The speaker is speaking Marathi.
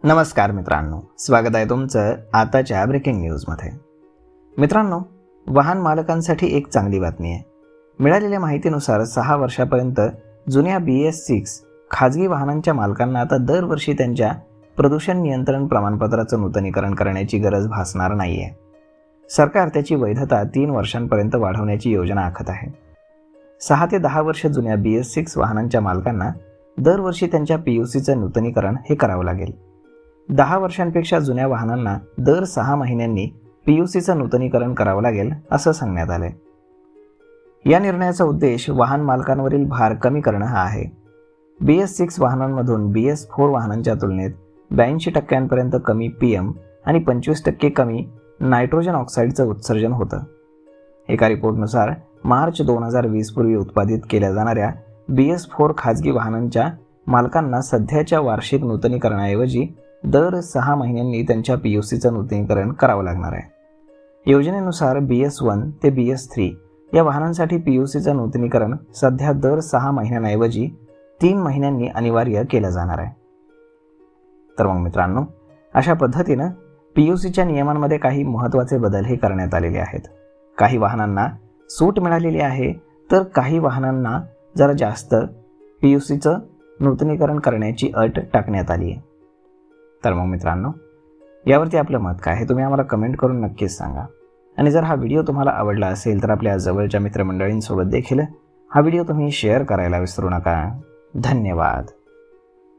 नमस्कार मित्रांनो, स्वागत आहे तुमचं आताच्या ब्रेकिंग न्यूजमध्ये। मित्रांनो, वाहन मालकांसाठी एक चांगली बातमी आहे। मिळालेल्या माहितीनुसार 6 वर्षापर्यंत जुन्या BS6 खाजगी वाहनांच्या मालकांना आता दरवर्षी त्यांच्या प्रदूषण नियंत्रण प्रमाणपत्राचं नूतनीकरण करण्याची गरज भासणार नाहीये। सरकार त्याची वैधता 3 वर्षांपर्यंत वाढवण्याची योजना आखत आहे। 6 ते 10 वर्ष जुन्या BS6 वाहनांच्या मालकांना दरवर्षी त्यांच्या PUCचं नूतनीकरण हे करावं लागेल। 10 वर्षांपेक्षा जुन्या वाहनांना दर 6 महिन्यांनी PUCचं नूतनीकरण करावं लागेल असं सांगण्यात आलंय। या निर्णयाचा उद्देश वाहन मालकांवरील भार कमी करणं हा आहे। BS6 वाहनांमधून BS4 वाहनांच्या तुलनेत 82% कमी PM आणि 25% कमी नायट्रोजन ऑक्साईडचं उत्सर्जन होतं। एका रिपोर्टनुसार मार्च 2020 पूर्वी उत्पादित केल्या जाणाऱ्या BS4 खाजगी वाहनांच्या मालकांना सध्याच्या वार्षिक नूतनीकरणाऐवजी दर 6 महिन्यांनी त्यांच्या PUCचं नूतनीकरण करावं लागणार आहे। योजनेनुसार BS1 ते BS3 या वाहनांसाठी PUCचं नूतनीकरण सध्या दर 6 महिन्यांऐवजी 3 महिन्यांनी अनिवार्य केलं जाणार आहे। तर मग मित्रांनो, अशा पद्धतीनं PUCच्या नियमांमध्ये काही महत्त्वाचे बदल हे करण्यात आलेले आहेत। काही वाहनांना सूट मिळालेली आहे, तर काही वाहनांना जरा जास्त PUCचं नूतनीकरण करण्याची अट टाकण्यात आली आहे। तर मग मित्रांनो, यावरती आपलं मत काय आहे तुम्ही आम्हाला कमेंट करून नक्कीच सांगा। आणि जर हा व्हिडिओ तुम्हाला आवडला असेल तर आपल्या जवळच्या मित्रमंडळींसोबत देखील हा व्हिडिओ तुम्ही शेअर करायला विसरू नका। धन्यवाद।